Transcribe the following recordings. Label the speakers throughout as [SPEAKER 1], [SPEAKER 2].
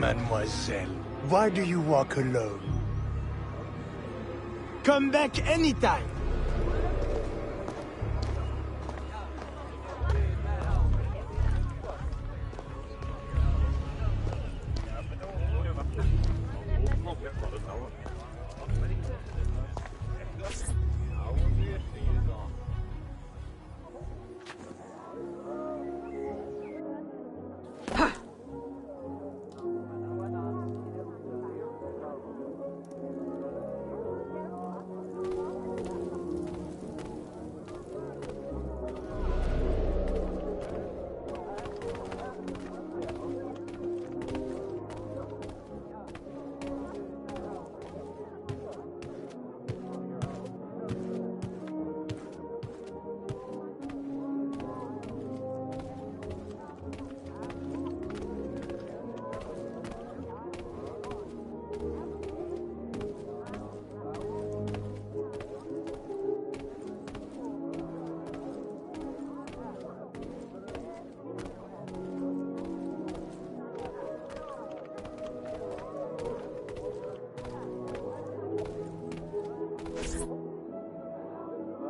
[SPEAKER 1] Mademoiselle, why do you walk alone? Come back anytime!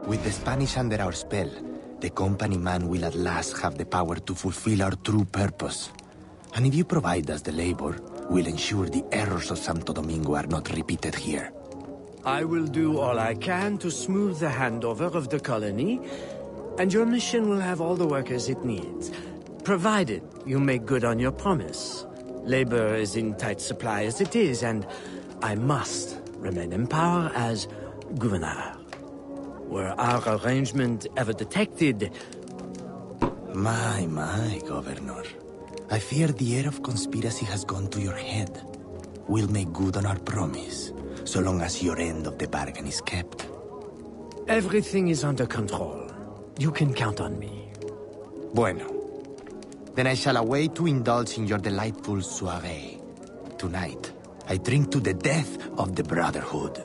[SPEAKER 2] With the Spanish under our spell, the company man will at last have the power to fulfill our true purpose. And if you provide us the labor, we'll ensure the errors of Santo Domingo are not repeated here.
[SPEAKER 3] I will do all I can to smooth the handover of the colony, and your mission will have all the workers it needs, provided you make good on your promise. Labor is in tight supply as it is, and I must remain in power as governor. Were our arrangement ever detected...
[SPEAKER 2] My, Governor. I fear the air of conspiracy has gone to your head. We'll make good on our promise, so long as your end of the bargain is kept.
[SPEAKER 3] Everything is under control. You can count on me.
[SPEAKER 2] Bueno. Then I shall await to indulge in your delightful soiree. Tonight, I drink to the death of the Brotherhood.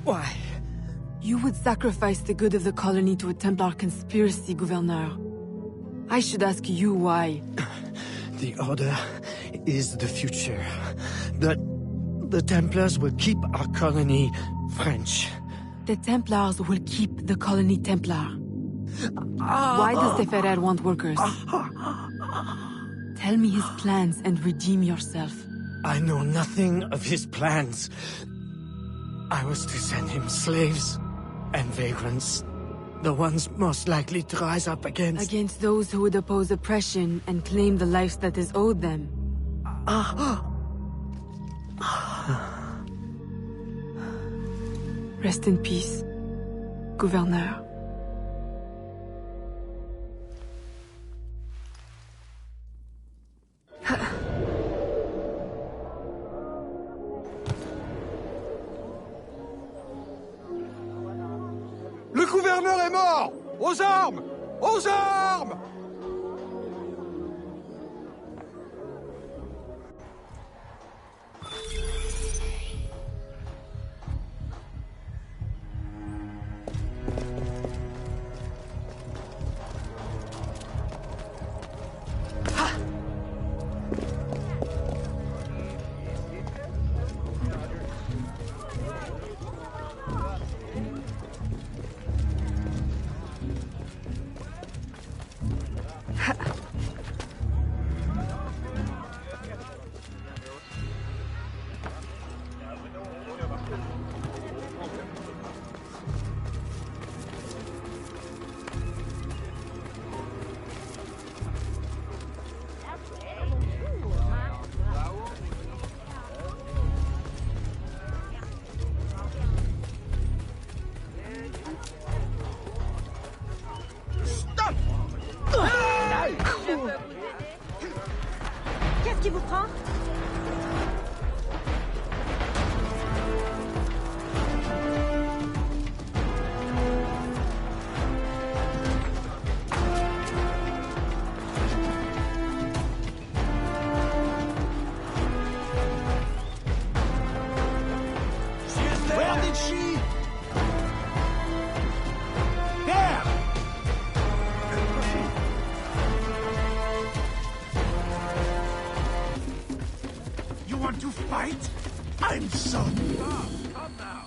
[SPEAKER 3] Why?
[SPEAKER 4] You would sacrifice the good of the colony to a Templar conspiracy, Gouverneur. I should ask you why.
[SPEAKER 3] The Order is the future. The Templars will keep our colony French.
[SPEAKER 4] The Templars will keep the colony Templar. Why does the Ferrer want workers? Tell me his plans and redeem yourself.
[SPEAKER 3] I know nothing of his plans. I was to send him slaves and vagrants. The ones most likely to rise up against...
[SPEAKER 4] Against those who would oppose oppression and claim the life that is owed them. Rest in peace, Gouverneur.
[SPEAKER 1] Le gouverneur est mort! Aux armes! Aux armes!
[SPEAKER 5] Qu'est-ce qui vous prend?
[SPEAKER 1] Where did she? There! You want to fight? I'm so... Come now.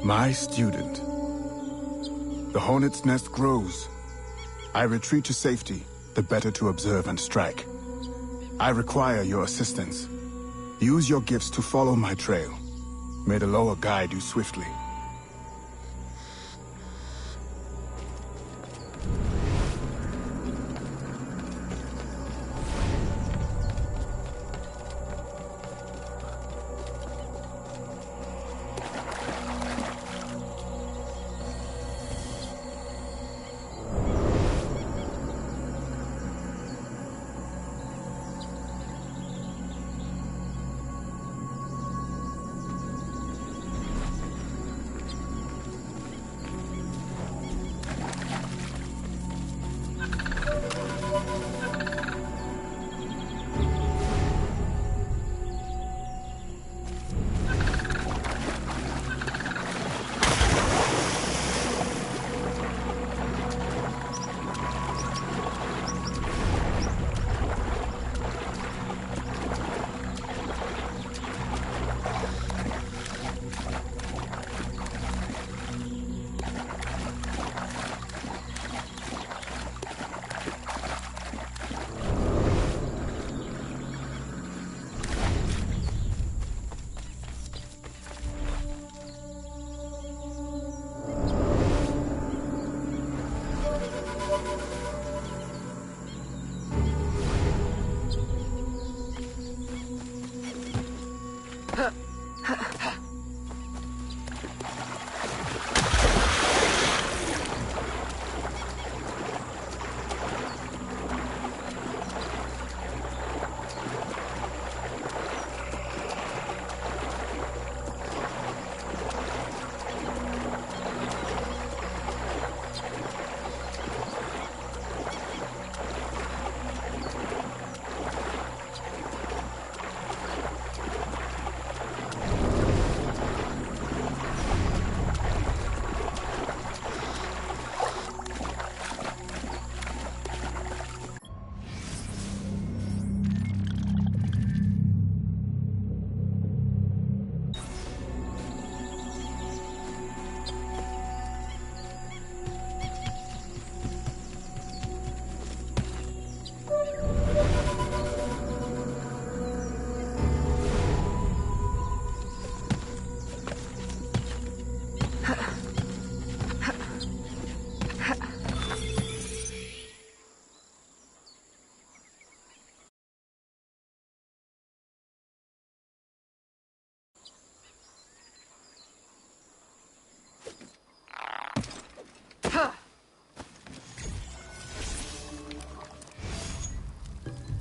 [SPEAKER 6] My student. The hornet's nest grows. I retreat to safety, the better to observe and strike. I require your assistance. Use your gifts to follow my trail. May the Loa guide you swiftly.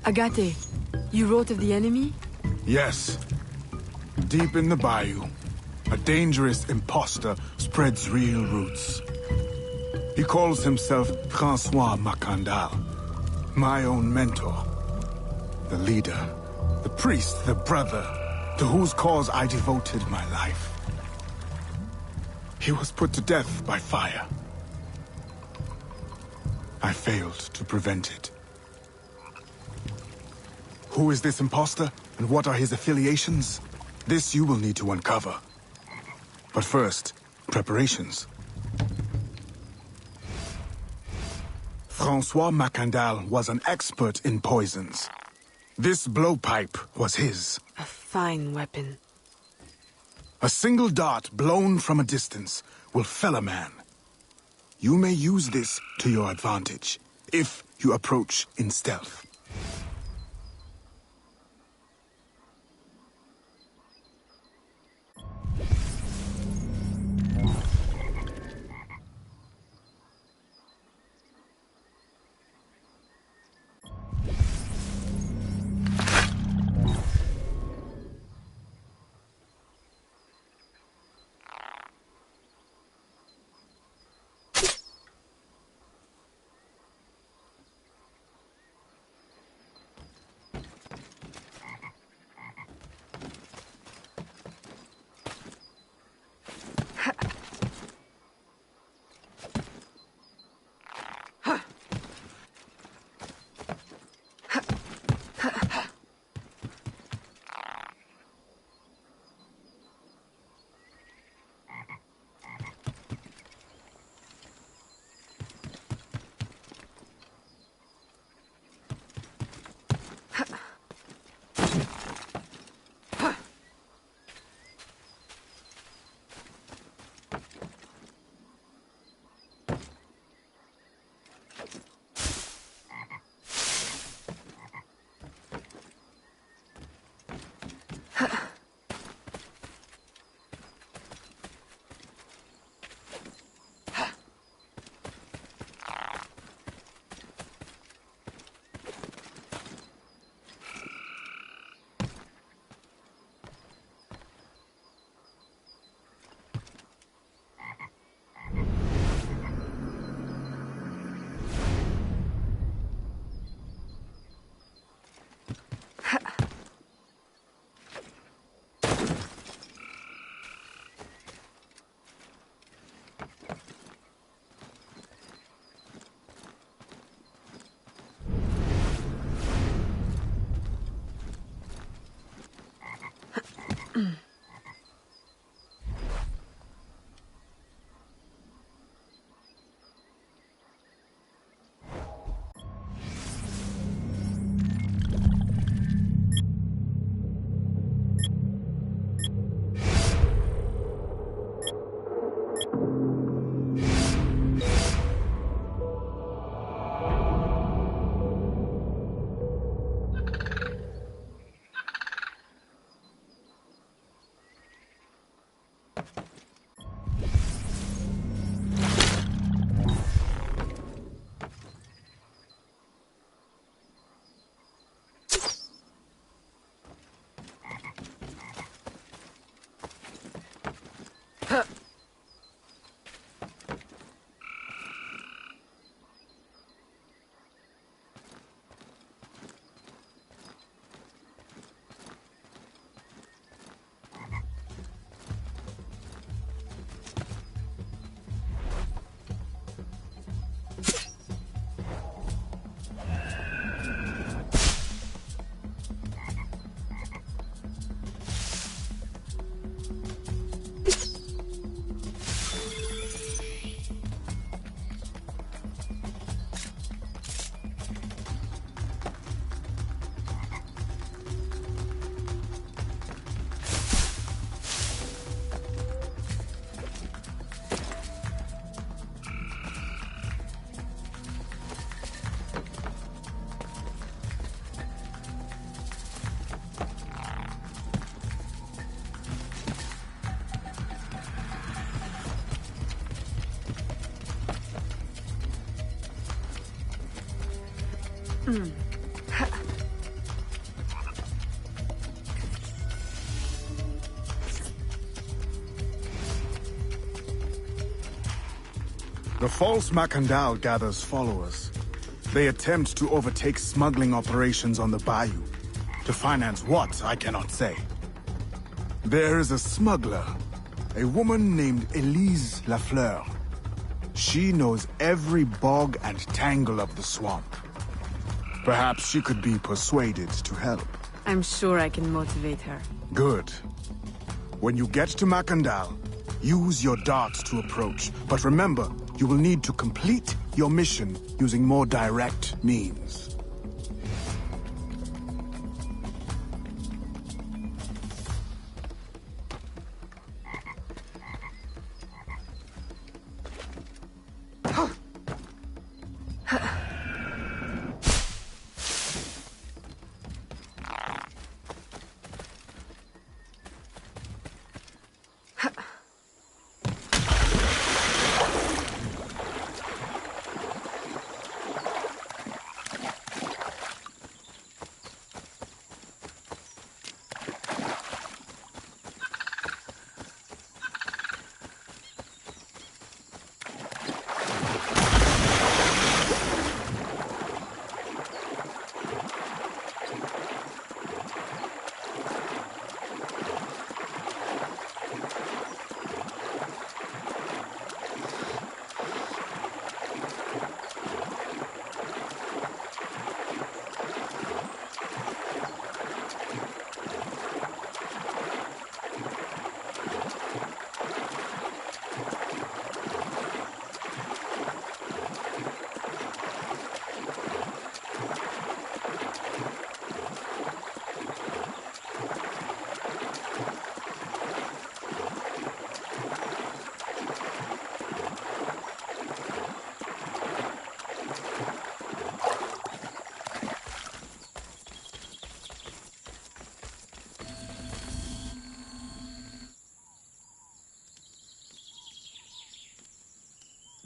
[SPEAKER 4] Agate, you wrote of the enemy?
[SPEAKER 6] Yes. Deep in the bayou, a dangerous imposter spreads real roots. He calls himself Francois Macandal, my own mentor. The leader, the priest, the brother, to whose cause I devoted my life. He was put to death by fire. I failed to prevent it. Who is this imposter, and what are his affiliations? This you will need to uncover. But first, preparations. Francois Macandal was an expert in poisons. This blowpipe was his.
[SPEAKER 4] A fine weapon.
[SPEAKER 6] A single dart blown from a distance will fell a man. You may use this to your advantage, if you approach in stealth. The false Macandal gathers followers. They attempt to overtake smuggling operations on the bayou. To finance what, I cannot say. There is a smuggler, a woman named Elise Lafleur. She knows every bog and tangle of the swamp. Perhaps she could be persuaded to help.
[SPEAKER 4] I'm sure I can motivate her.
[SPEAKER 6] Good. When you get to Macandal, use your dart to approach. But remember, you will need to complete your mission using more direct means.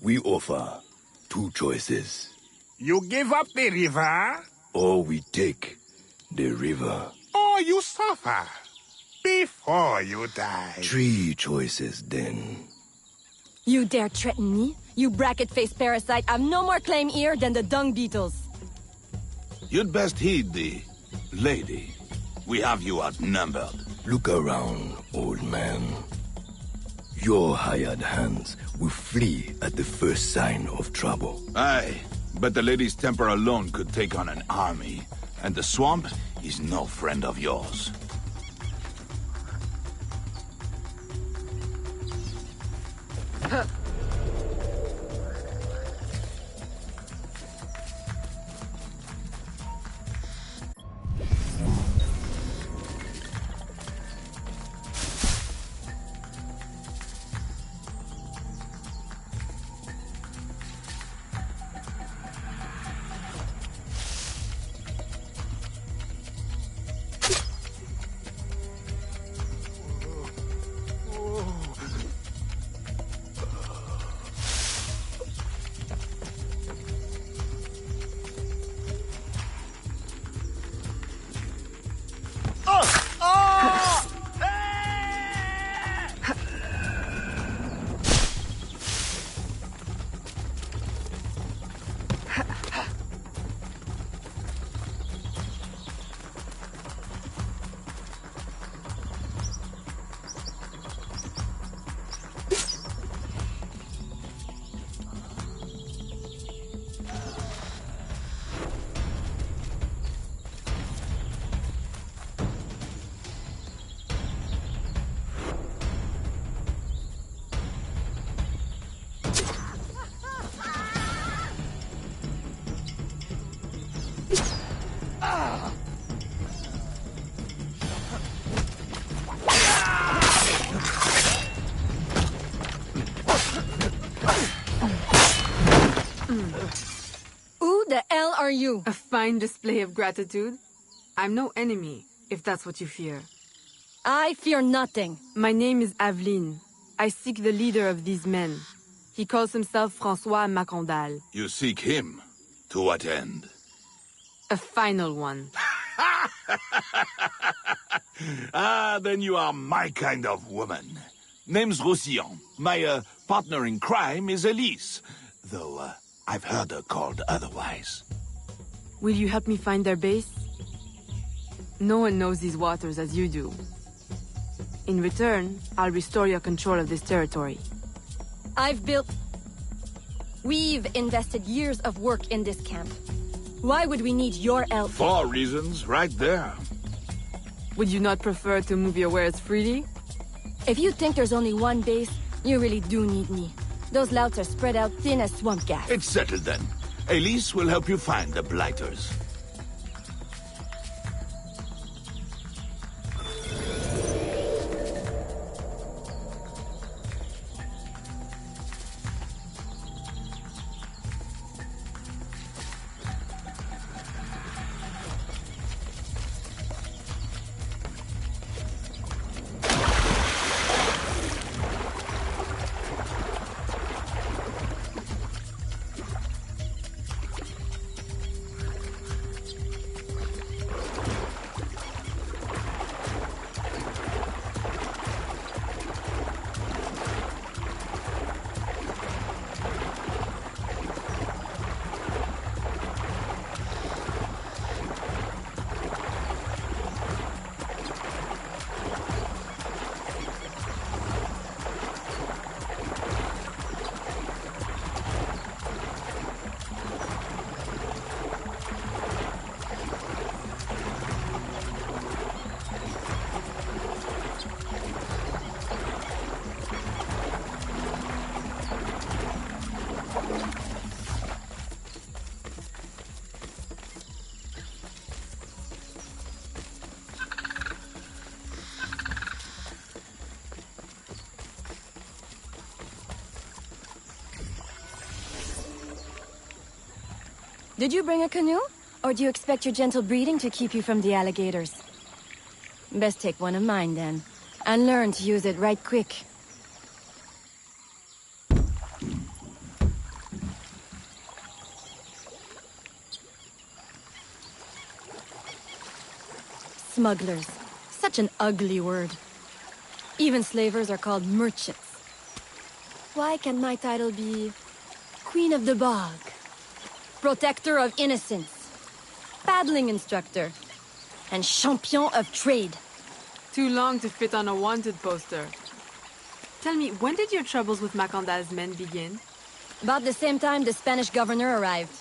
[SPEAKER 7] We offer 2 choices.
[SPEAKER 1] You give up the river,
[SPEAKER 7] Or we take the river.
[SPEAKER 1] or you suffer before you die.
[SPEAKER 7] 3 choices then.
[SPEAKER 5] You dare threaten me? You bracket-faced parasite, I've no more claim here than the dung beetles.
[SPEAKER 8] You'd best heed the lady. We have you outnumbered.
[SPEAKER 7] Look around, old man. Your hired hands will flee at the first sign of trouble.
[SPEAKER 8] Aye, but the lady's temper alone could take on an army. And the swamp is no friend of yours.
[SPEAKER 5] Who the hell are you?
[SPEAKER 4] A fine display of gratitude. I'm no enemy, if that's what you fear.
[SPEAKER 5] I fear nothing.
[SPEAKER 4] My name is Aveline. I seek the leader of these men. He calls himself François Macandal.
[SPEAKER 8] You seek him? To what end?
[SPEAKER 4] A final one.
[SPEAKER 8] Ah, then you are my kind of woman. Name's Roussillon. My partner in crime is Elise. though I've heard her called otherwise.
[SPEAKER 4] Will you help me find their base? No one knows these waters as you do. In return, I'll restore your control of this territory.
[SPEAKER 5] We've invested years of work in this camp. Why would we need your help?
[SPEAKER 8] 4 reasons, right there.
[SPEAKER 4] Would you not prefer to move your wares freely?
[SPEAKER 5] If you think there's only one base, you really do need me. Those louts are spread out thin as swamp gas.
[SPEAKER 8] It's settled then. Elise will help you find the Blighters.
[SPEAKER 5] Did you bring a canoe? Or do you expect your gentle breeding to keep you from the alligators? Best take one of mine, then. And learn to use it right quick. Smugglers. Such an ugly word. Even slavers are called merchants. Why can't my title be... Queen of the Bog? Protector of Innocence, paddling instructor, and champion of trade.
[SPEAKER 4] Too long to fit on a wanted poster. Tell me, when did your troubles with Macandal's men begin?
[SPEAKER 5] About the same time the Spanish governor arrived.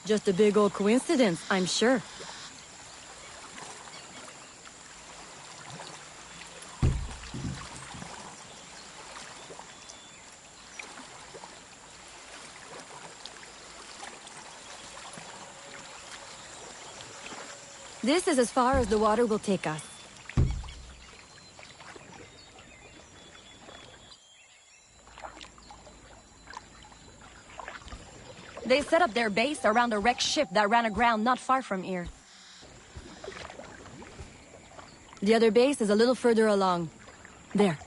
[SPEAKER 5] Just a big old coincidence, I'm sure. This is as far as the water will take us. They set up their base around a wrecked ship that ran aground not far from here. The other base is a little further along. There.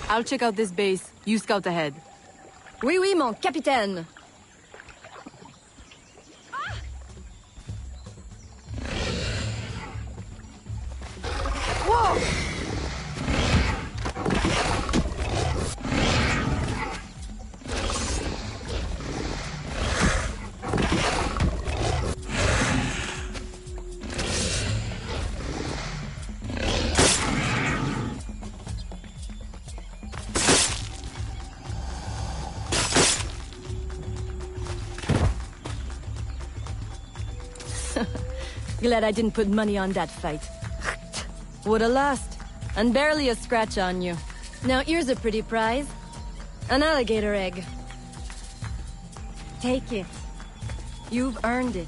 [SPEAKER 4] I'll check out this base. You scout ahead.
[SPEAKER 5] Oui, oui, mon capitaine. Glad I didn't put money on that fight. Would've lost. And barely a scratch on you. Now here's a pretty prize. An alligator egg. Take it. You've earned it.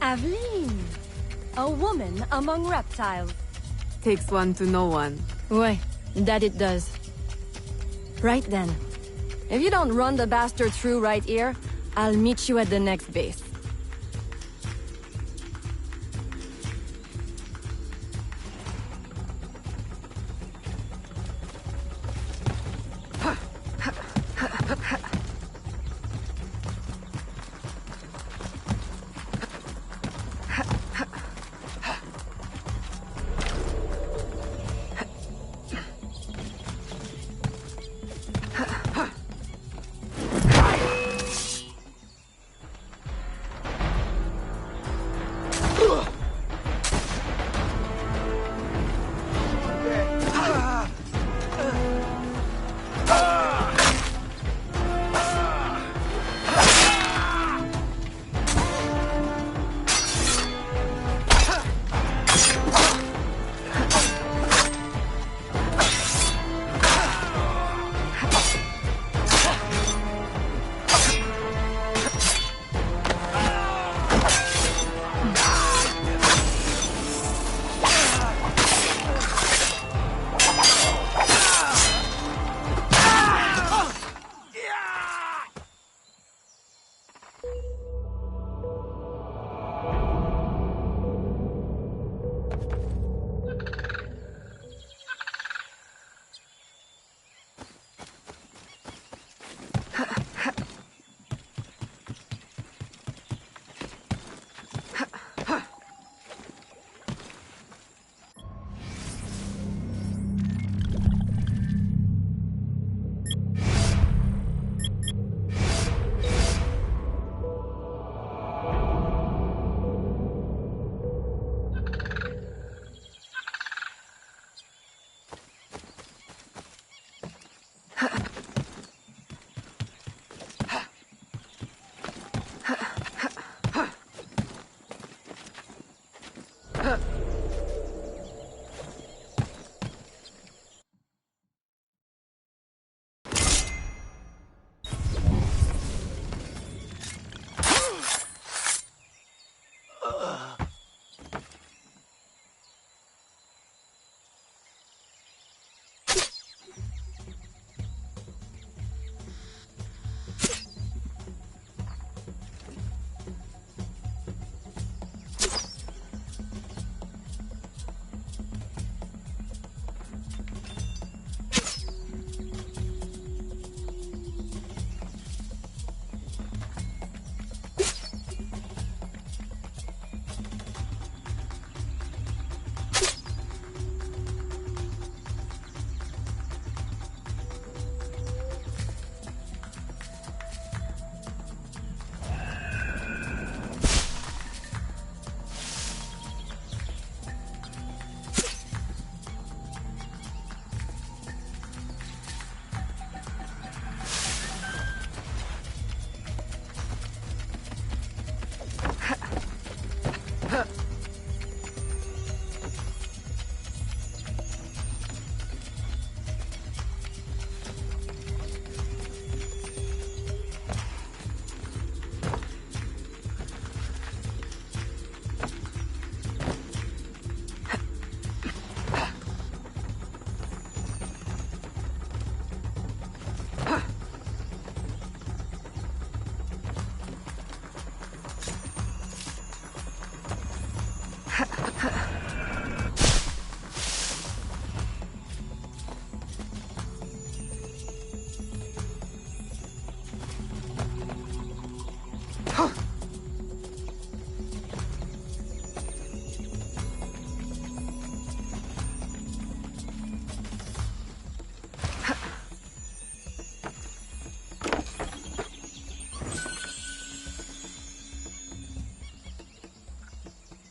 [SPEAKER 5] Aveline. A woman among reptiles.
[SPEAKER 4] Takes one to know one.
[SPEAKER 5] Ouais, that it does. Right then. If you don't run the bastard through right here, I'll meet you at the next base.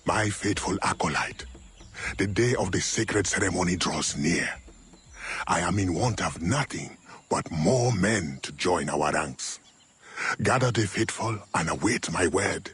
[SPEAKER 9] My faithful acolyte, the day of the sacred ceremony draws near. I am in want of nothing but more men to join our ranks. Gather the faithful and await my word.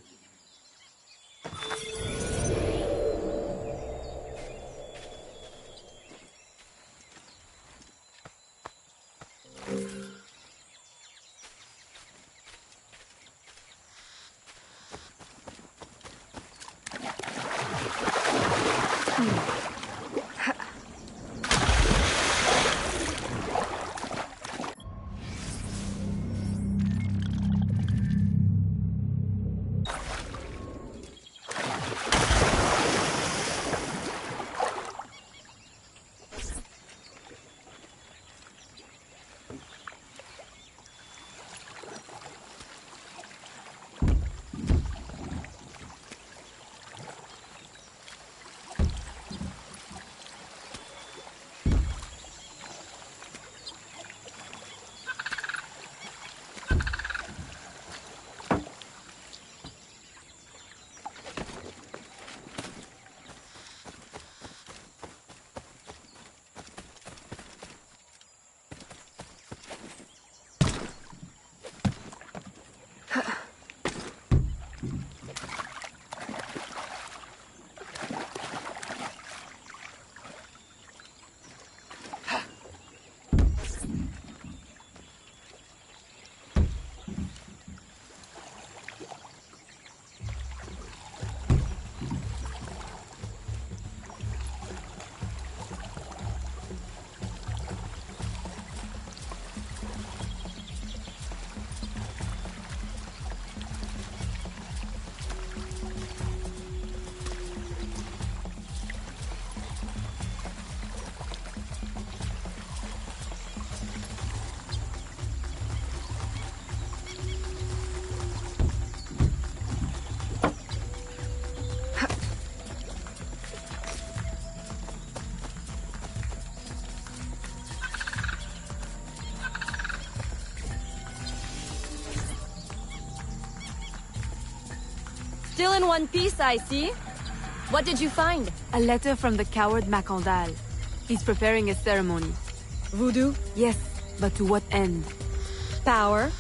[SPEAKER 5] Still in one piece, I see. What did you find?
[SPEAKER 4] A letter from the coward Macandal. He's preparing a ceremony.
[SPEAKER 5] Voodoo?
[SPEAKER 4] Yes, but to what end?
[SPEAKER 5] Power?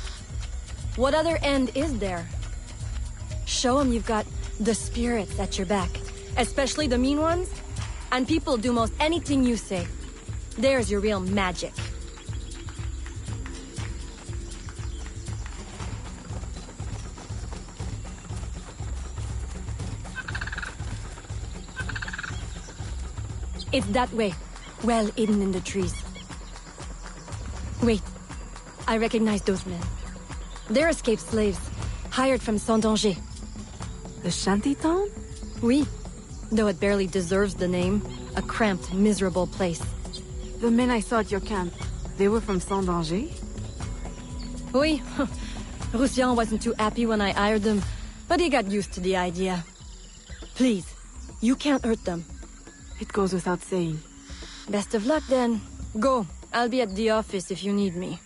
[SPEAKER 5] What other end is there? Show him you've got the spirits at your back, Especially the mean ones. And people do most anything you say. There's your real magic. It's that way. Well hidden in the trees. Wait. I recognize those men. They're escaped slaves, hired from Saint-Danger.
[SPEAKER 4] The shantytown?
[SPEAKER 5] Oui. Though it barely deserves the name. A cramped, miserable place.
[SPEAKER 4] The men I saw at your camp, they were from Saint-Danger?
[SPEAKER 5] Oui. Roussillon wasn't too happy when I hired them, but he got used to the idea. Please, you can't hurt them.
[SPEAKER 4] It goes without saying.
[SPEAKER 5] Best of luck then. Go. I'll be at the office if you need me.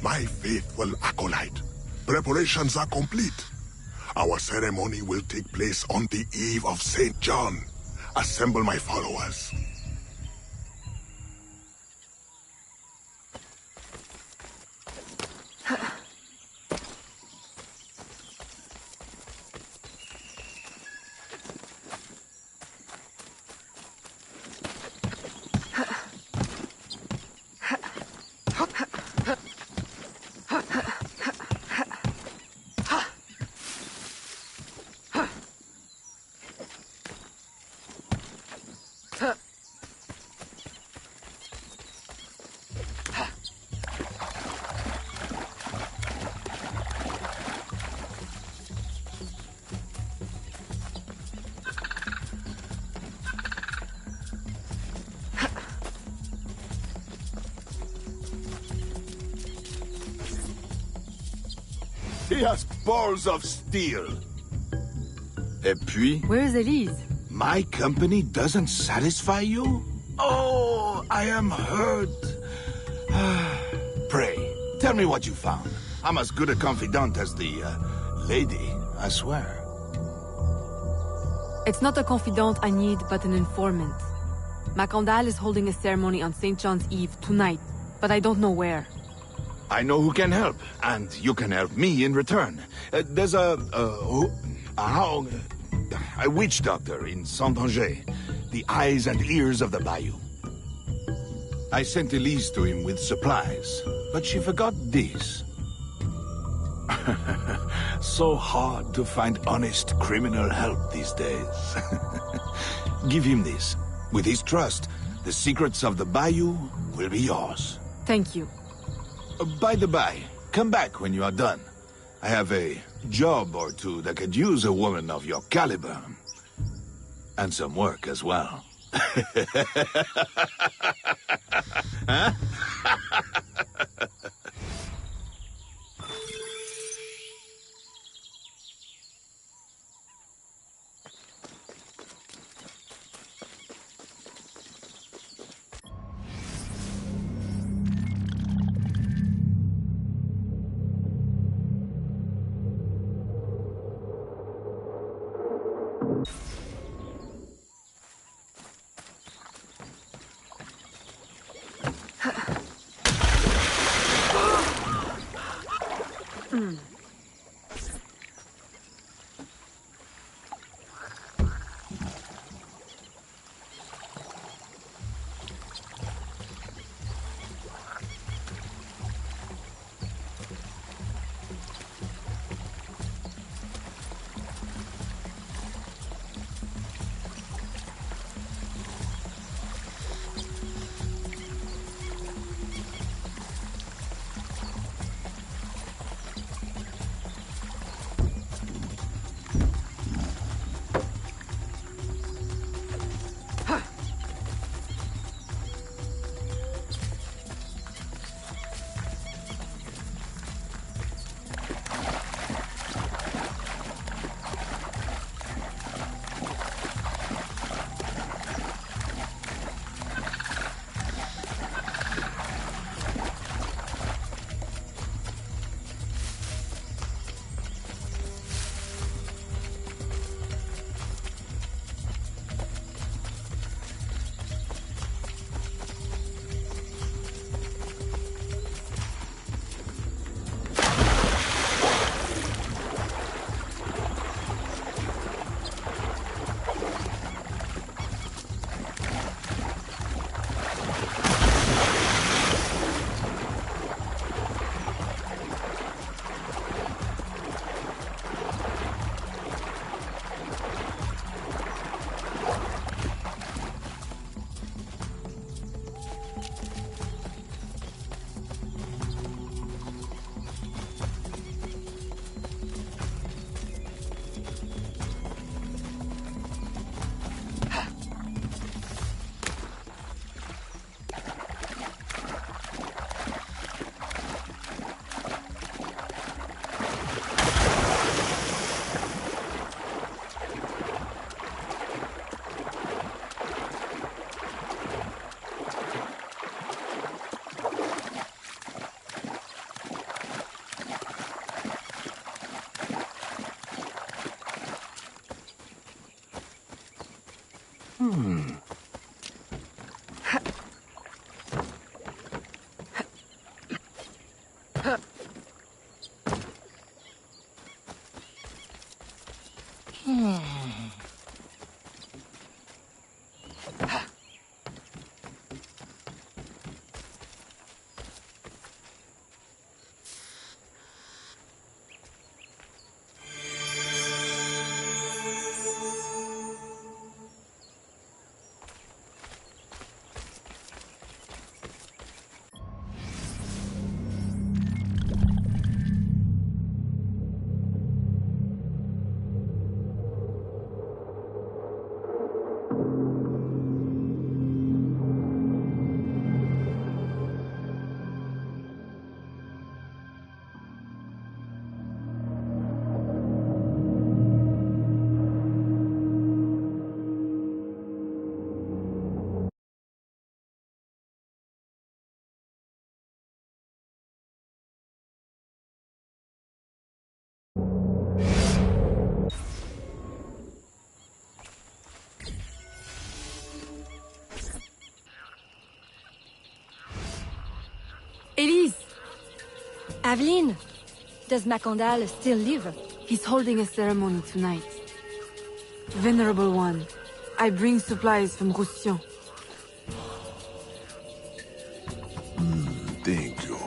[SPEAKER 9] My faithful acolyte, preparations are complete. Our ceremony will take place on the eve of St. John. Assemble my followers.
[SPEAKER 8] He has balls of steel. Et puis?
[SPEAKER 4] Where is Elise?
[SPEAKER 8] My company doesn't satisfy you? Oh, I am hurt. Pray, tell me what you found. I'm as good a confidant as the, lady, I swear.
[SPEAKER 4] It's not a confidant I need, but an informant. Macandal is holding a ceremony on St. John's Eve tonight, but I don't know where.
[SPEAKER 8] I know who can help, and you can help me in return. There's a witch doctor in Saint-Anger, the eyes and ears of the bayou. I sent Elise to him with supplies, but she forgot this. So hard to find honest criminal help these days. Give him this. With his trust, the secrets of the bayou will be yours.
[SPEAKER 4] Thank you.
[SPEAKER 8] By the by, come back when you are done. I have a job or two that could use a woman of your caliber. And some work as well. Huh?
[SPEAKER 5] Aveline! Does Macondal still live?
[SPEAKER 4] He's holding a ceremony tonight. Venerable One, I bring supplies from Roussillon.
[SPEAKER 9] Thank you.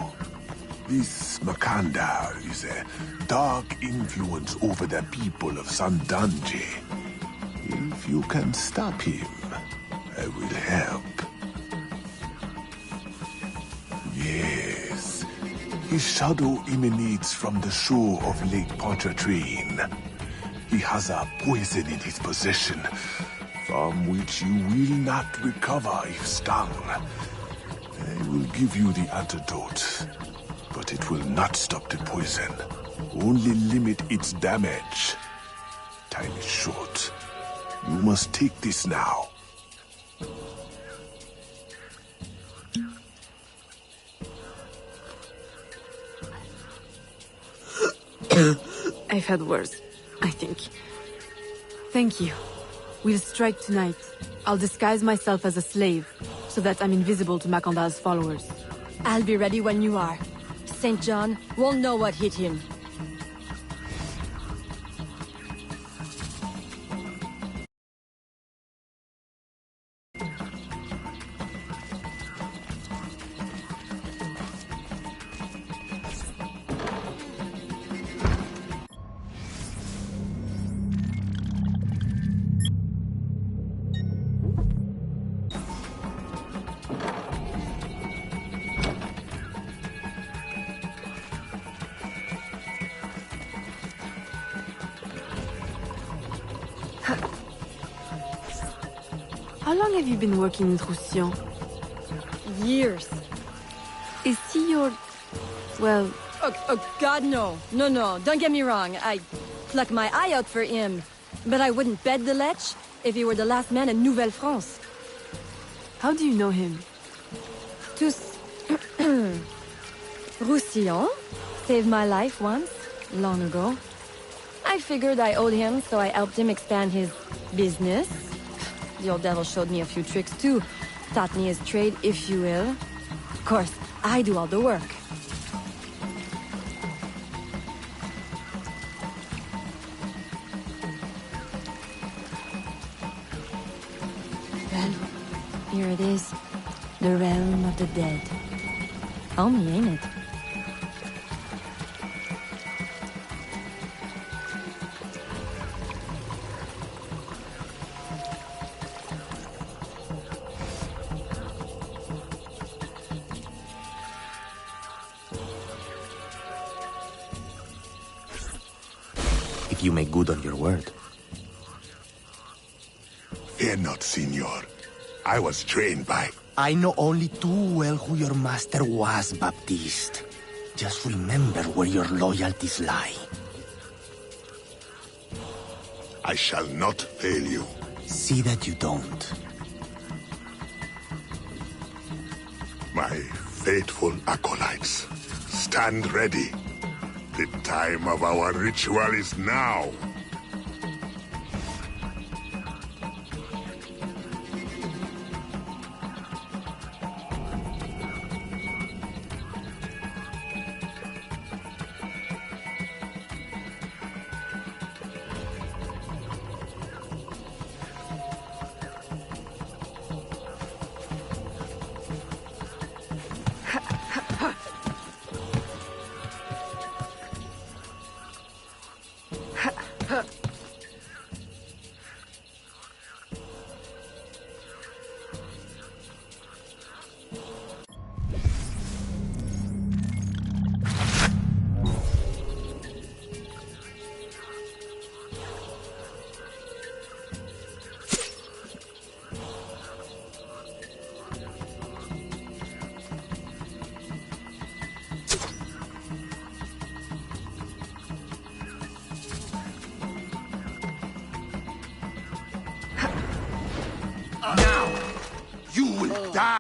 [SPEAKER 9] This Macondal is a dark influence over the people of Sandange. If you can stop him, I will help. Yes. His shadow emanates from the shore of Lake Pontchartrain. He has a poison in his possession, from which you will not recover if stung. I will give you the antidote, but it will not stop the poison. Only limit its damage. Time is short. You must take this now.
[SPEAKER 4] I've had worse, I think. Thank you. We'll strike tonight. I'll disguise myself as a slave, so that I'm invisible to Macondal's followers.
[SPEAKER 5] I'll be ready when you are. St. John won't know what hit him.
[SPEAKER 4] How long have you been working in Roussillon?
[SPEAKER 5] Years.
[SPEAKER 4] Is he your... well...
[SPEAKER 5] Oh, God, no. No, don't get me wrong. I pluck my eye out for him. But I wouldn't bet the Lech if he were the last man in Nouvelle-France.
[SPEAKER 4] How do you know him?
[SPEAKER 5] Tous... Roussillon saved my life once, long ago. I figured I owed him, so I helped him expand his business. The old devil showed me a few tricks too. Taught me his trade, if you will. Of course, I do all the work. Well, here it is. The realm of the dead. Homey, ain't it?
[SPEAKER 2] If you make good on your word.
[SPEAKER 9] Fear not, Signor. I was trained by...
[SPEAKER 2] I know only too well who your master was, Baptiste. Just remember where your loyalties lie.
[SPEAKER 9] I shall not fail you.
[SPEAKER 2] See that you don't.
[SPEAKER 9] My faithful acolytes, stand ready. The time of our ritual is now.
[SPEAKER 1] Now, you will die.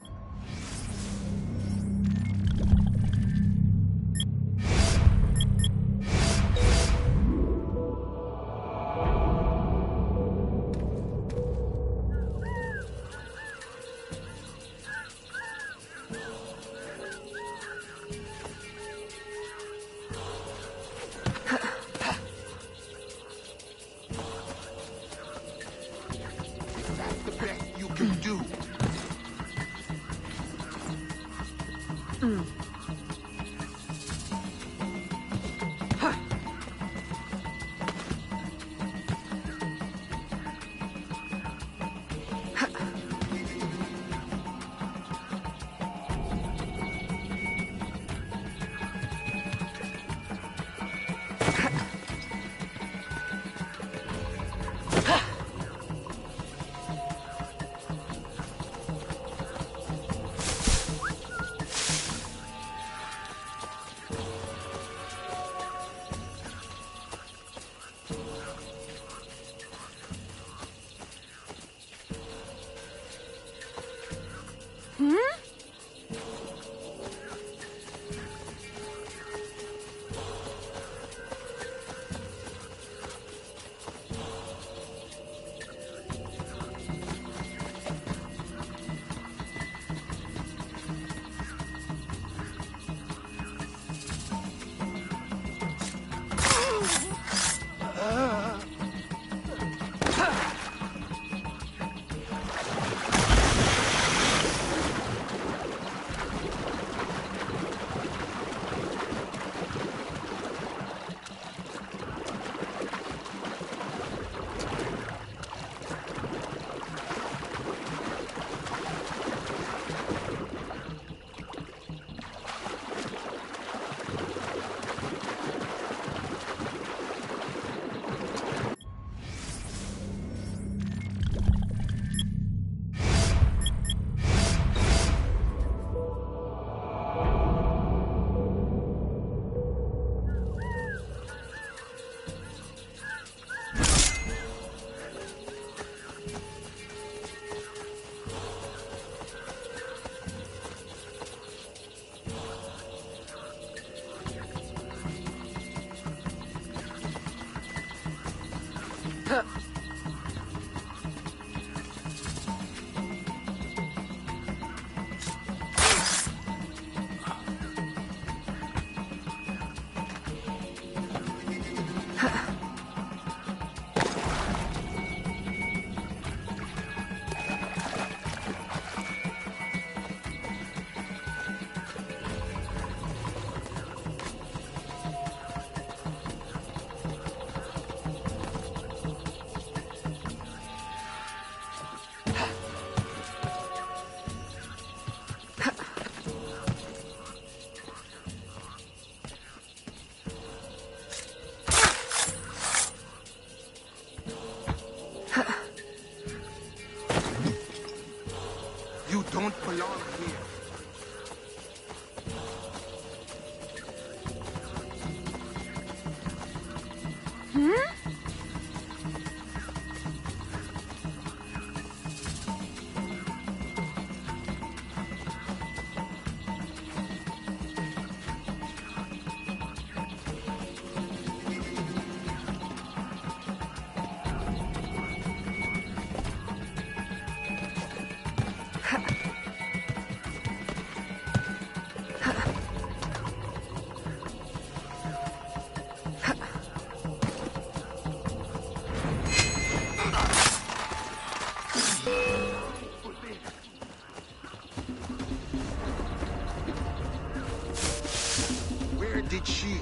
[SPEAKER 1] You don't belong here. Where did she?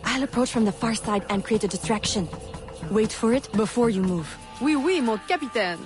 [SPEAKER 5] I'll approach from the far side and create a distraction. Wait for it before you move.
[SPEAKER 4] Oui, oui, mon capitaine.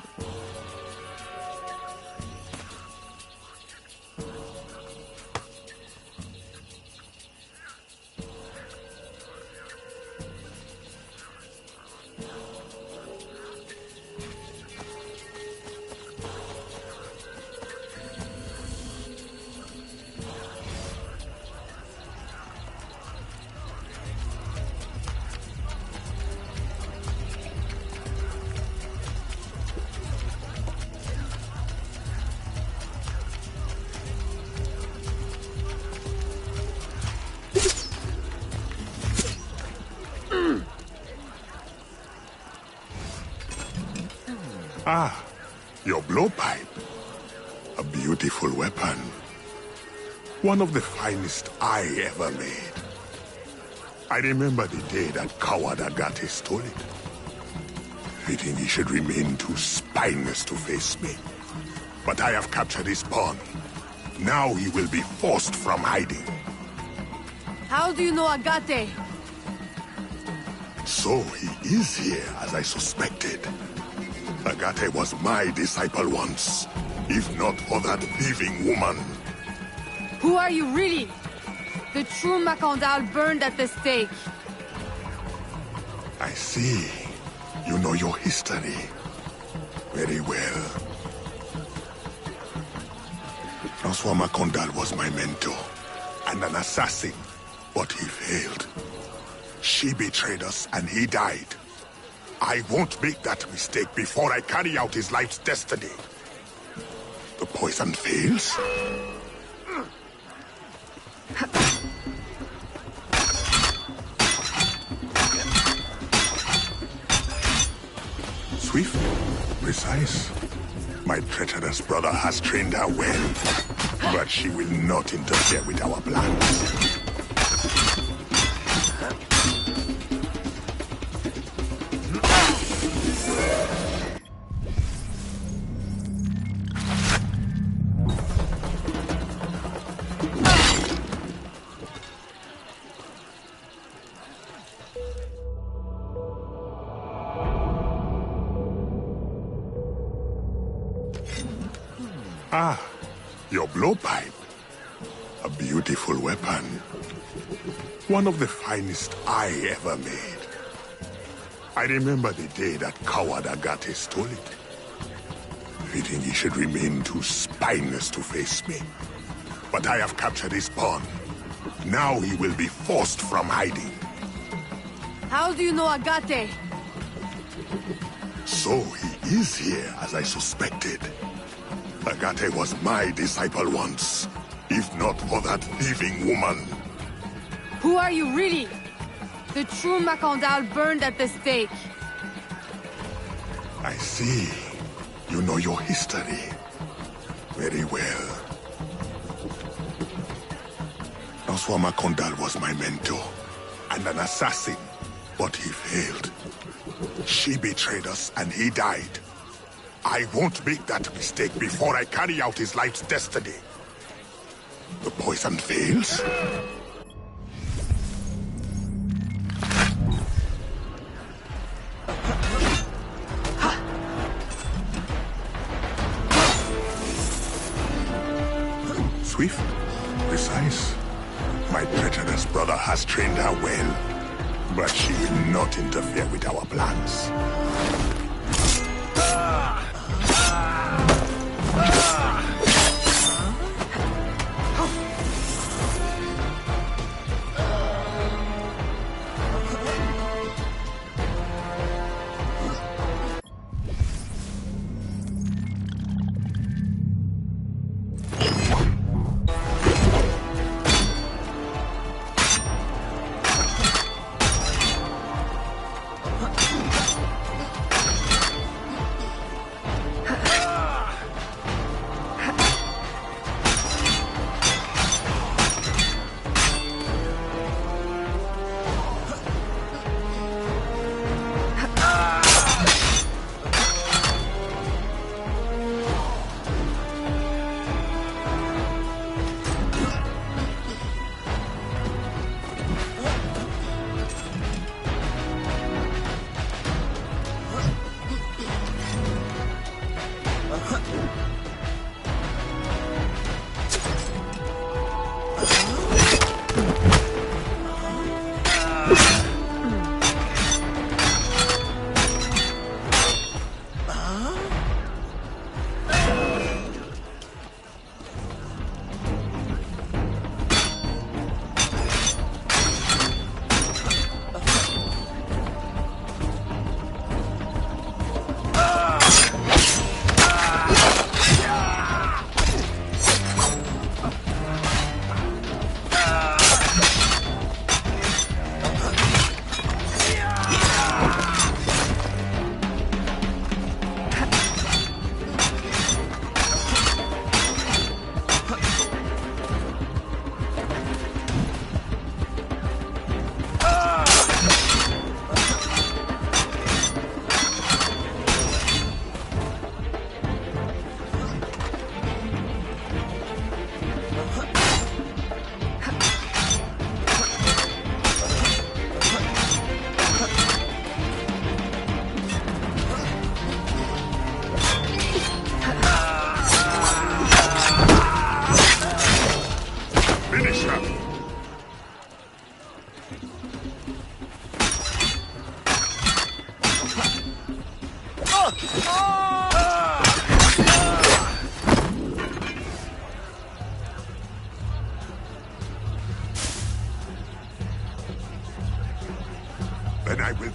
[SPEAKER 9] Ah, your blowpipe. A beautiful weapon. One of the finest I ever made. I remember the day that coward Agate stole it. Fitting he should remain too spineless to face me. But I have captured his pawn. Now he will be forced from hiding.
[SPEAKER 4] How do you know Agate?
[SPEAKER 9] So he is here, as I suspected. Agate was my disciple once, if not for that thieving woman.
[SPEAKER 4] Who are you really? The true Macandal burned at the stake.
[SPEAKER 9] I see. You know your history. Very well. Francois Macandal was my mentor, and an assassin, but he failed. She betrayed us, and he died. I won't make that mistake before I carry out his life's destiny. The poison fails? Swift, precise. My treacherous brother has trained her well, but she will not interfere with our plans. Ah, your blowpipe. A beautiful weapon. One of the finest I ever made. I remember the day that coward Agate stole it. Fitting he should remain too spineless to face me. But I have captured his pawn. Now he will be forced from hiding.
[SPEAKER 4] How do you know Agate?
[SPEAKER 9] So he is here, as I suspected. Agate was my disciple once, if not for that thieving woman.
[SPEAKER 4] Who are you really? The true Macandal burned at the stake.
[SPEAKER 9] I see. You know your history. Very well. Francois Macandal was my mentor, and an assassin, but he failed. She betrayed us, and he died. I won't make that mistake before I carry out his life's destiny. The poison fails? Swift, precise. My treacherous brother has trained her well, but she will not interfere with our plans.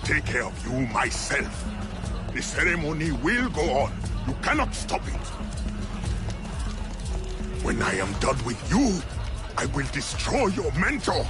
[SPEAKER 9] take care of you myself. The ceremony will go on. You cannot stop it. When I am done with you, I will destroy your mentor.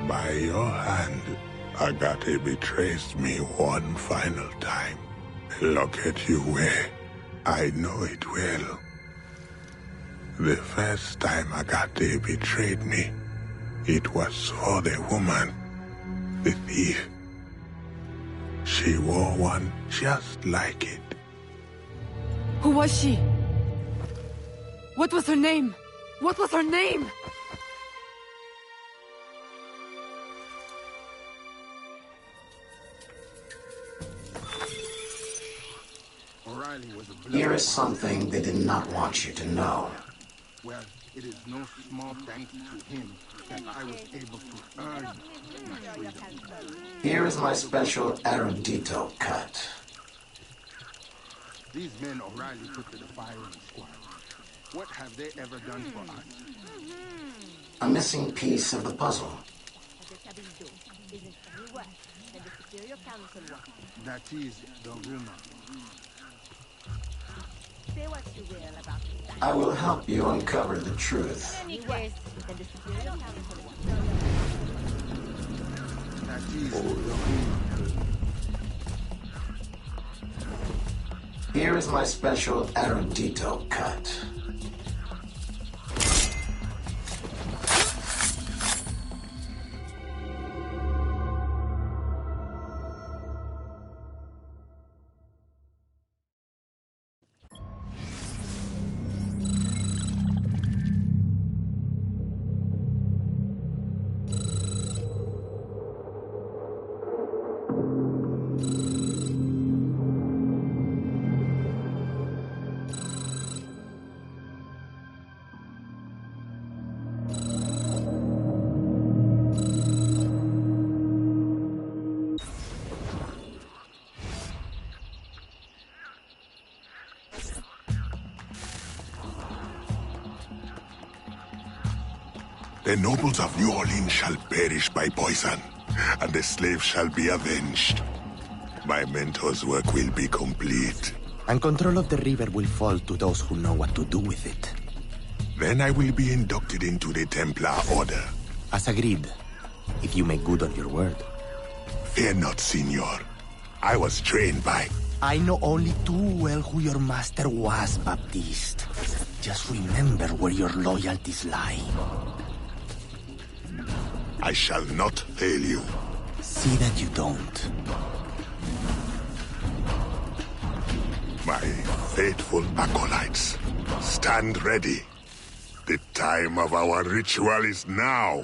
[SPEAKER 9] By your hand, Agate betrays me one final time. Look at you wear. I know it well. The first time Agate betrayed me, it was for the woman, the thief. She wore one just like it.
[SPEAKER 4] Who was she? What was her name? What was her name?
[SPEAKER 2] Here is something they did not want you to know.
[SPEAKER 10] Well, it is no small thanks to him that I was able to earn my freedom.
[SPEAKER 2] Here is my special Erudito cut.
[SPEAKER 10] These men O'Reilly put to the firing squad. What have they ever done for us?
[SPEAKER 2] A missing piece of the puzzle.
[SPEAKER 10] That is the rumor.
[SPEAKER 11] Say what you will about this.
[SPEAKER 2] I will help you uncover the truth.
[SPEAKER 11] In any case, then the Superior Council
[SPEAKER 10] That is the rumor.
[SPEAKER 2] Here is my special Erudito cut.
[SPEAKER 9] The nobles of New Orleans shall perish by poison, and the slaves shall be avenged. My mentor's work will be complete.
[SPEAKER 2] And control of the river will fall to those who know what to do with it.
[SPEAKER 9] Then I will be inducted into the Templar Order.
[SPEAKER 2] As agreed, if you make good on your word.
[SPEAKER 9] Fear not, Signor. I was trained by...
[SPEAKER 2] I know only too well who your master was, Baptiste. Just remember where your loyalties lie.
[SPEAKER 9] I shall not fail you.
[SPEAKER 2] See that you don't.
[SPEAKER 9] My faithful acolytes, stand ready. The time of our ritual is now.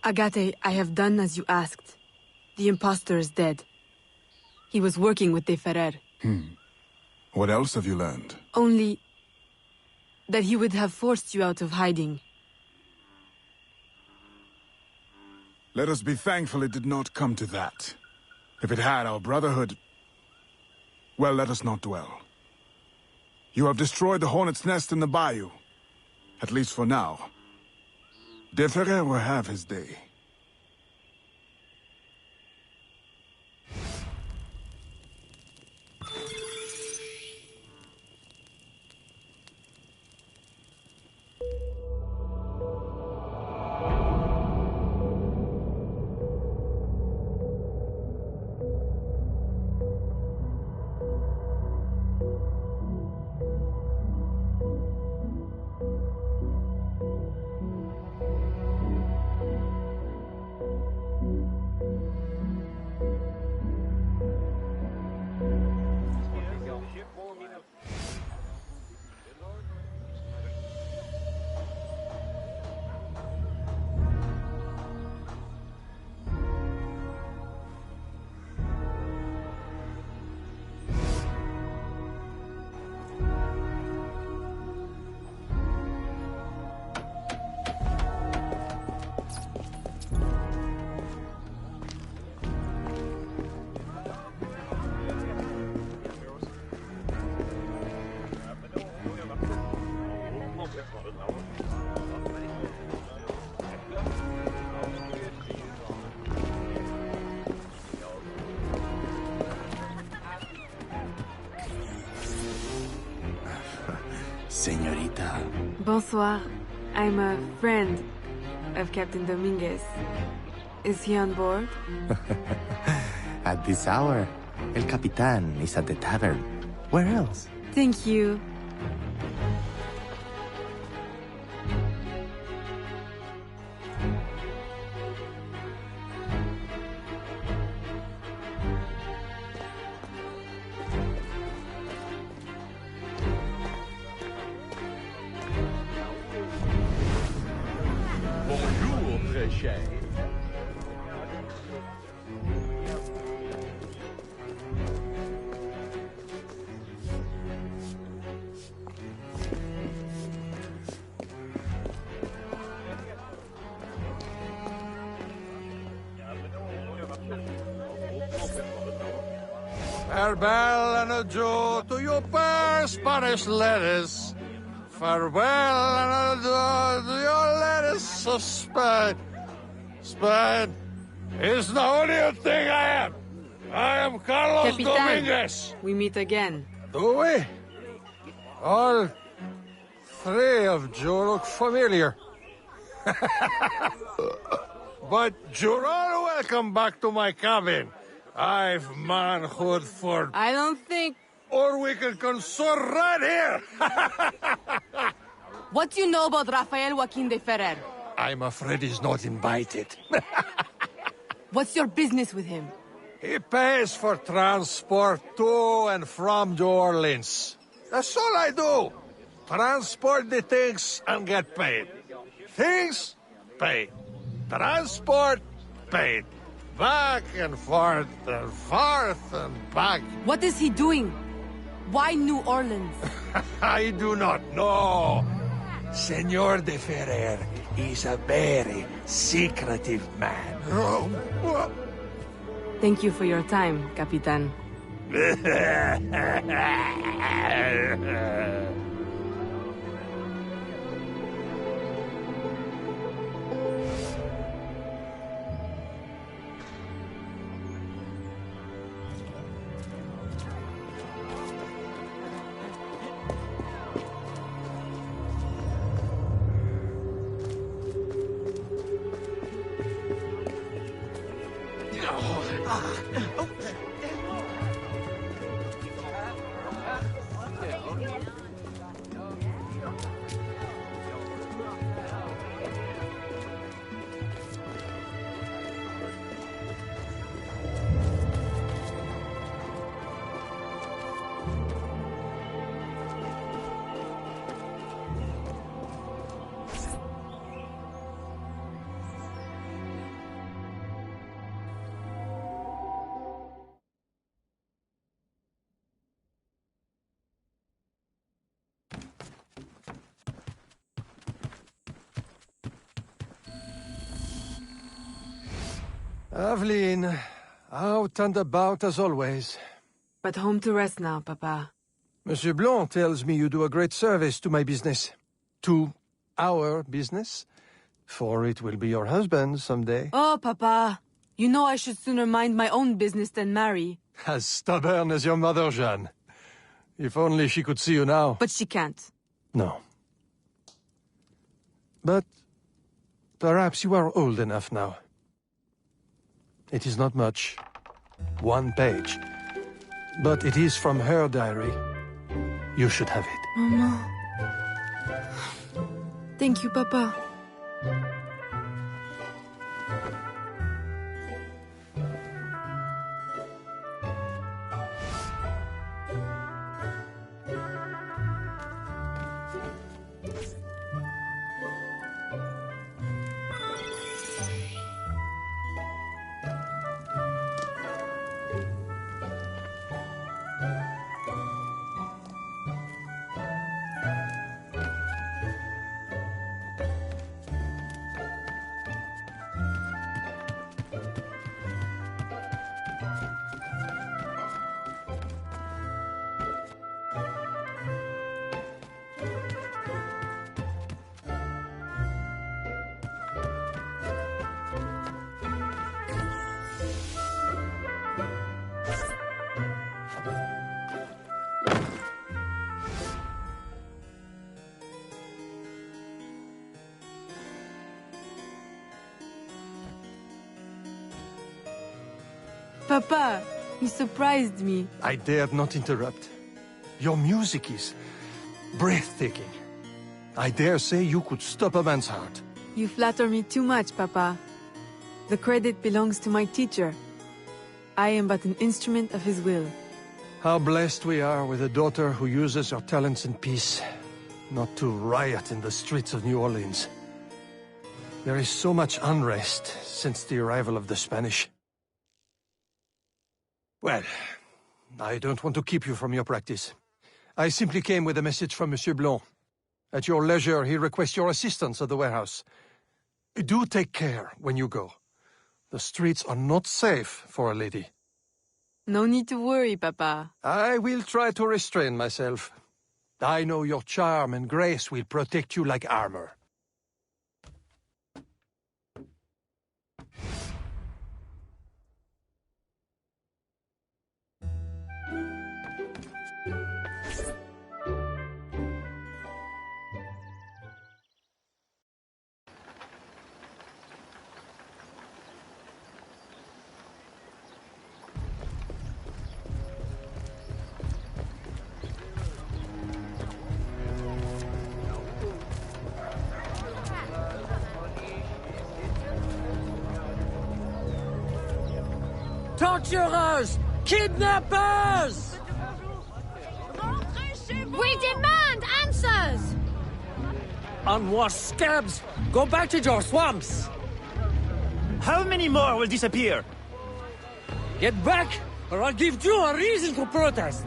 [SPEAKER 4] Agate, I have done as you asked. The impostor is dead. He was working with De Ferrer.
[SPEAKER 6] What else have you learned?
[SPEAKER 4] Only that he would have forced you out of hiding.
[SPEAKER 6] Let us be thankful it did not come to that. If it had, our brotherhood... Well, let us not dwell. You have destroyed the hornet's nest in the bayou. At least for now. De Ferrer will have his day.
[SPEAKER 2] Señorita.
[SPEAKER 4] Bonsoir. I'm a friend of Captain Dominguez. Is he on board?
[SPEAKER 2] At this hour, El Capitan is at the tavern. Where else?
[SPEAKER 4] Thank you.
[SPEAKER 12] Bonjour, très cher.
[SPEAKER 1] Farewell and adieu to your fair Spanish ladies. Farewell and adieu to your ladies of Spain. Spain is the only thing I am. I am Carlos
[SPEAKER 4] Capitan,
[SPEAKER 1] Dominguez.
[SPEAKER 4] we meet again.
[SPEAKER 1] Do we? All three of you look familiar. But you're all welcome back to my cabin. I've manhood for...
[SPEAKER 4] I don't think...
[SPEAKER 1] Or we can consort right here.
[SPEAKER 4] What do you know about Rafael Joaquin de Ferrer?
[SPEAKER 1] I'm afraid he's not invited.
[SPEAKER 4] What's your business with him?
[SPEAKER 1] He pays for transport to and from New Orleans. That's all I do. Transport the things and get paid. Things, paid. Transport, paid. Back and forth and back.
[SPEAKER 4] What is he doing? Why New Orleans?
[SPEAKER 1] I do not know. Senor de Ferrer is a very secretive man.
[SPEAKER 4] Thank you for your time, Capitan.
[SPEAKER 1] Aveline, out and about as always.
[SPEAKER 4] But home to rest now, Papa.
[SPEAKER 1] Monsieur Blanc tells me you do a great service to my business. To our business. For it will be your husband someday.
[SPEAKER 4] Oh, Papa. You know I should sooner mind my own business than marry.
[SPEAKER 1] As stubborn as your mother, Jeanne. If only she could see you now.
[SPEAKER 4] But she can't.
[SPEAKER 1] No. But perhaps you are old enough now. It is not much. 1 page. But it is from her diary. You should have it.
[SPEAKER 4] Mama. Thank you, Papa. Papa, you surprised me.
[SPEAKER 1] I dared not interrupt. Your music is breathtaking. I dare say you could stop a man's heart.
[SPEAKER 4] You flatter me too much, Papa. The credit belongs to my teacher. I am but an instrument of his will.
[SPEAKER 1] How blessed we are with a daughter who uses her talents in peace, not to riot in the streets of New Orleans. There is so much unrest since the arrival of the Spanish. Well, I don't want to keep you from your practice. I simply came with a message from Monsieur Blanc. At your leisure, he requests your assistance at the warehouse. Do take care when you go. The streets are not safe for a lady.
[SPEAKER 4] No need to worry, Papa.
[SPEAKER 1] I will try to restrain myself. I know your charm and grace will protect you like armor.
[SPEAKER 3] Torturers! Kidnappers!
[SPEAKER 5] We demand answers!
[SPEAKER 3] Unwashed scabs! Go back to your swamps!
[SPEAKER 12] How many more will disappear?
[SPEAKER 3] Get back, or I'll give you a reason to protest!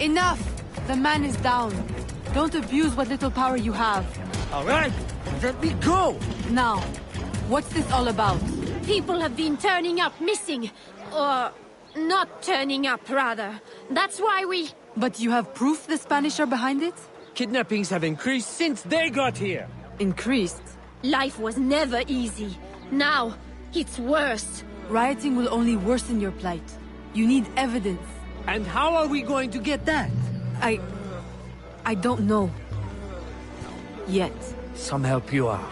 [SPEAKER 4] Enough! The man is down. Don't abuse what little power you have.
[SPEAKER 3] All right, let me go!
[SPEAKER 4] Now, what's this all about?
[SPEAKER 5] People have been turning up missing. Or not turning up, rather. That's why we...
[SPEAKER 4] But you have proof the Spanish are behind it?
[SPEAKER 3] Kidnappings have increased since they got here.
[SPEAKER 4] Increased?
[SPEAKER 5] Life was never easy. Now, it's worse.
[SPEAKER 4] Rioting will only worsen your plight. You need evidence.
[SPEAKER 3] And how are we going to get that?
[SPEAKER 4] I don't know. Yet.
[SPEAKER 3] Some help you are.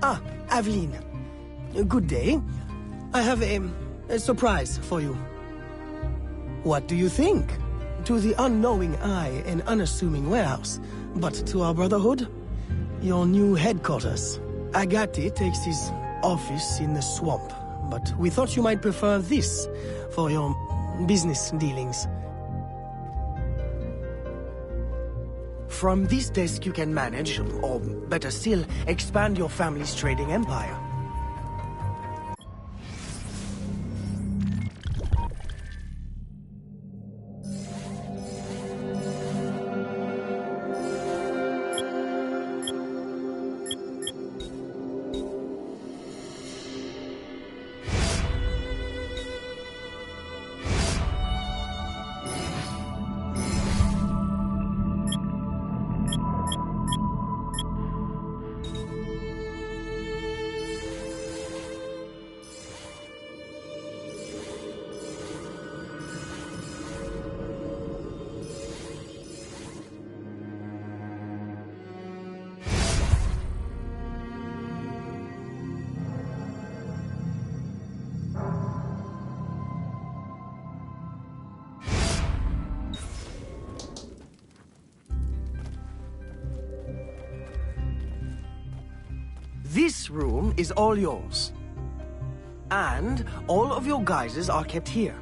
[SPEAKER 13] Ah, Aveline. Good day. I have a surprise for you. What do you think? To the unknowing eye, an unassuming warehouse. But to our brotherhood, your new headquarters. Agati takes his office in the swamp, but we thought you might prefer this for your business dealings. From this desk you can manage, or better still, expand your family's trading empire. This room is all yours. And all of your guises are kept here.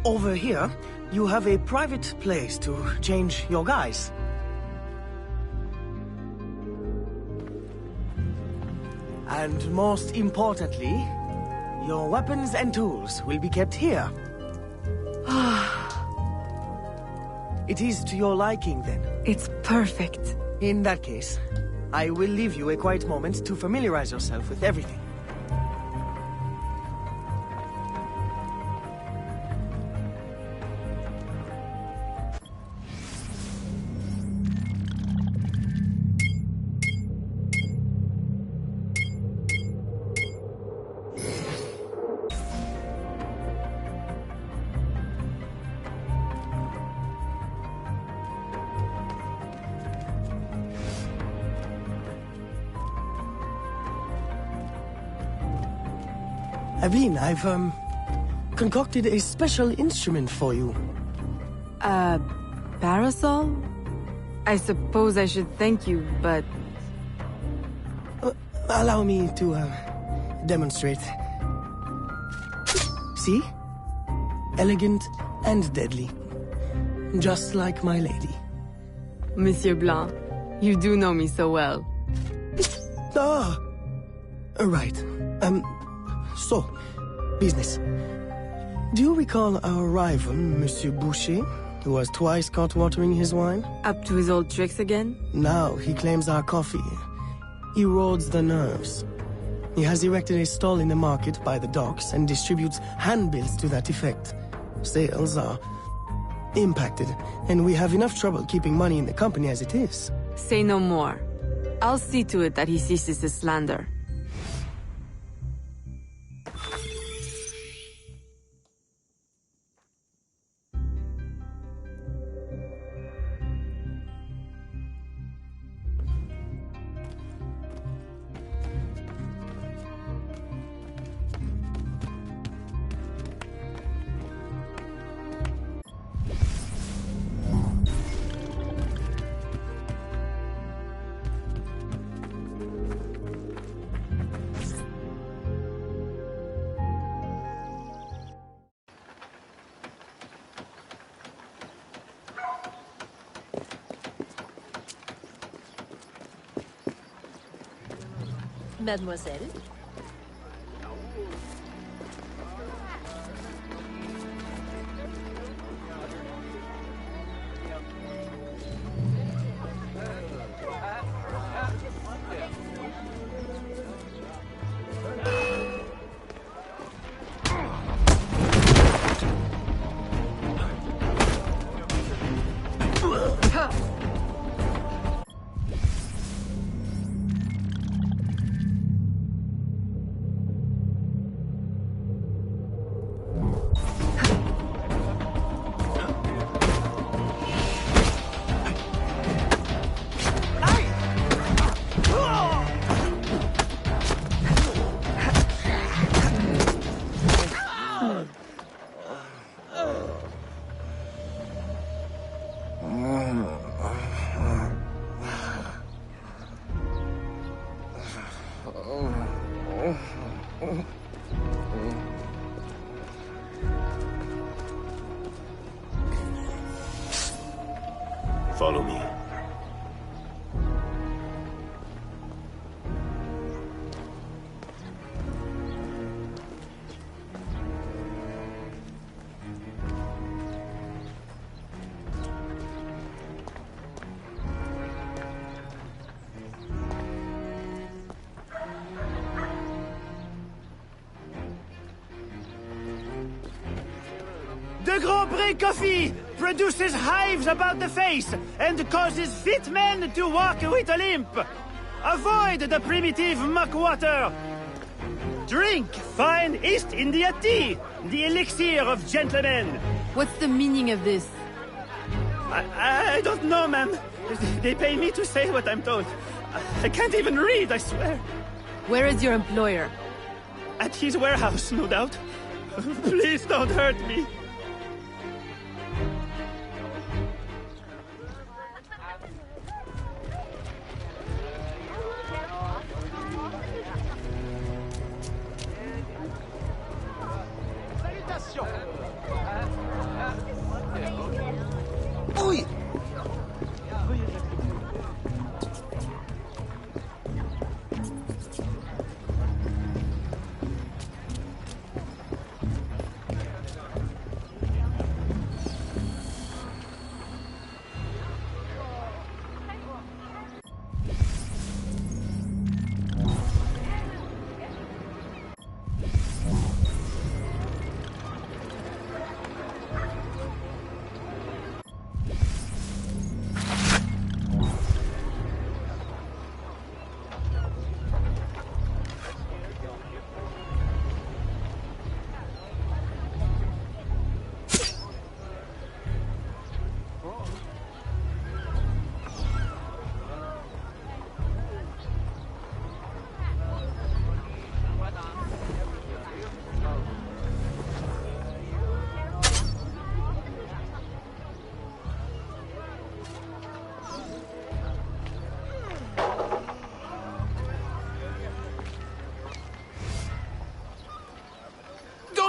[SPEAKER 13] Over here, you have a private place to change your guise. And most importantly, your weapons and tools will be kept here. It is to your liking, then?
[SPEAKER 4] It's perfect.
[SPEAKER 13] In that case, I will leave you a quiet moment to familiarize yourself with everything. Aveline, I've, concocted a special instrument for you.
[SPEAKER 4] A parasol? I suppose I should thank you, but...
[SPEAKER 13] Allow me to, demonstrate. See? Elegant and deadly. Just like my lady.
[SPEAKER 4] Monsieur Blanc, you do know me so well.
[SPEAKER 13] Ah! Right. So, business. Do you recall our rival, Monsieur Boucher, who was twice caught watering his wine?
[SPEAKER 4] Up to his old tricks again?
[SPEAKER 13] Now he claims our coffee erodes the nerves. He has erected a stall in the market by the docks and distributes handbills to that effect. Sales are impacted, and we have enough trouble keeping money in the company as it is.
[SPEAKER 4] Say no more. I'll see to it that he ceases his slander.
[SPEAKER 11] Mademoiselle?
[SPEAKER 14] Follow me.
[SPEAKER 12] The Grand Prix coffee produces hives about the face and causes fit men to walk with a limp. Avoid the primitive muck water. Drink fine East India tea, the elixir of gentlemen.
[SPEAKER 4] What's the meaning of this?
[SPEAKER 12] I don't know, ma'am. They pay me to say what I'm told. I can't even read, I swear.
[SPEAKER 4] Where is your employer?
[SPEAKER 12] At his warehouse, no doubt. Please don't hurt me.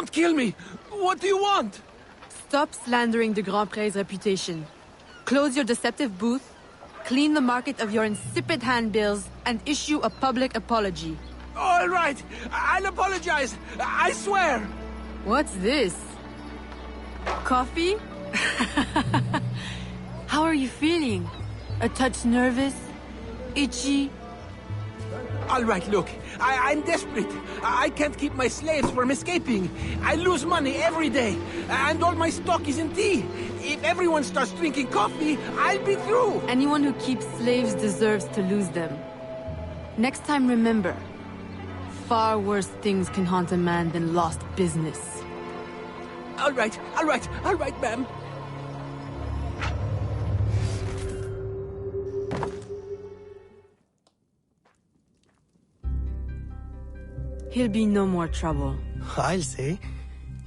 [SPEAKER 15] Don't kill me! What do you want?
[SPEAKER 4] Stop slandering the Grand Prix's reputation. Close your deceptive booth, clean the market of your insipid handbills, and issue a public apology.
[SPEAKER 15] All right, I'll apologize. I swear.
[SPEAKER 4] What's this? Coffee? How are you feeling? A touch nervous? Itchy?
[SPEAKER 15] All right, look, I'm desperate. I can't keep my slaves from escaping. I lose money every day, and all my stock is in tea. If everyone starts drinking coffee, I'll be through.
[SPEAKER 4] Anyone who keeps slaves deserves to lose them. Next time, remember, far worse things can haunt a man than lost business.
[SPEAKER 15] All right, ma'am.
[SPEAKER 4] He'll be no more trouble.
[SPEAKER 13] I'll say.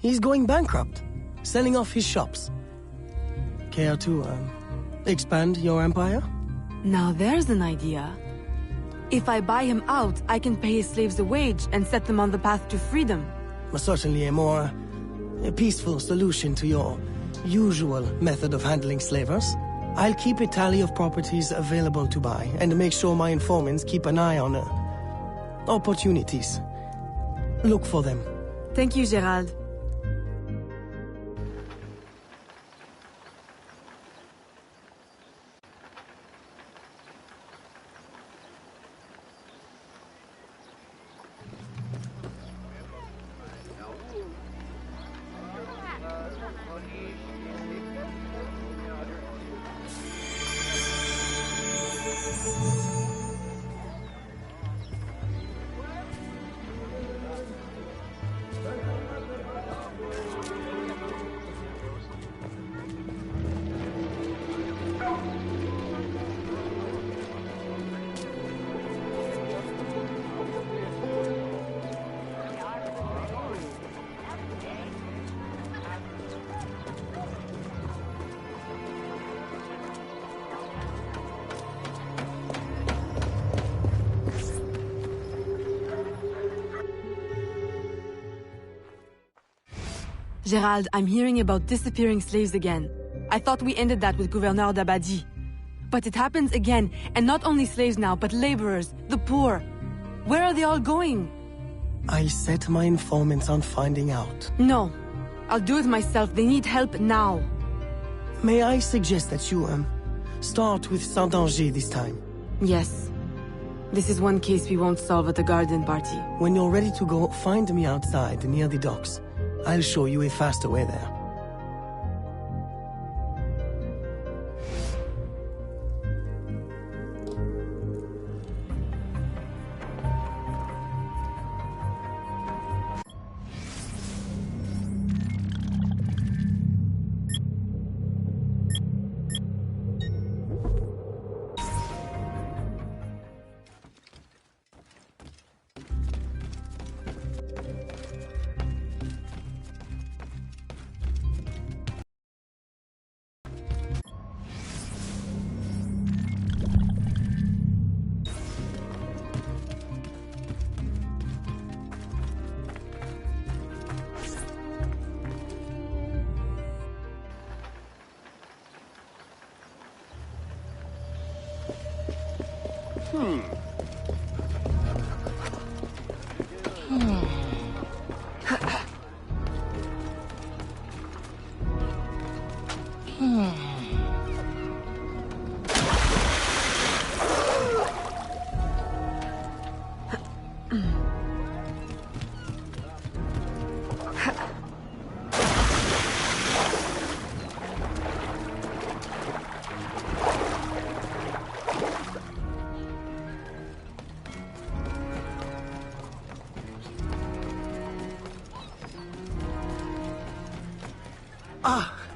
[SPEAKER 13] He's going bankrupt, selling off his shops. Care to, expand your empire?
[SPEAKER 4] Now there's an idea. If I buy him out, I can pay his slaves a wage and set them on the path to freedom.
[SPEAKER 13] Certainly a more peaceful solution to your usual method of handling slavers. I'll keep a tally of properties available to buy and make sure my informants keep an eye on opportunities. Look for them.
[SPEAKER 4] Thank you, Gerald. Gerald, I'm hearing about disappearing slaves again. I thought we ended that with Gouverneur d'Abadie. But it happens again, and not only slaves now, but laborers, the poor. Where are they all going?
[SPEAKER 13] I'll set my informants on finding out.
[SPEAKER 4] No. I'll do it myself. They need help now.
[SPEAKER 13] May I suggest that you, start with Saint-Danger this time?
[SPEAKER 4] Yes. This is one case we won't solve at the garden party.
[SPEAKER 13] When you're ready to go, find me outside near the docks. I'll show you a faster way there.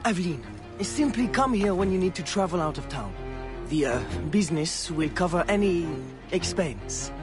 [SPEAKER 13] Aveline, simply come here when you need to travel out of town. The business will cover any expense.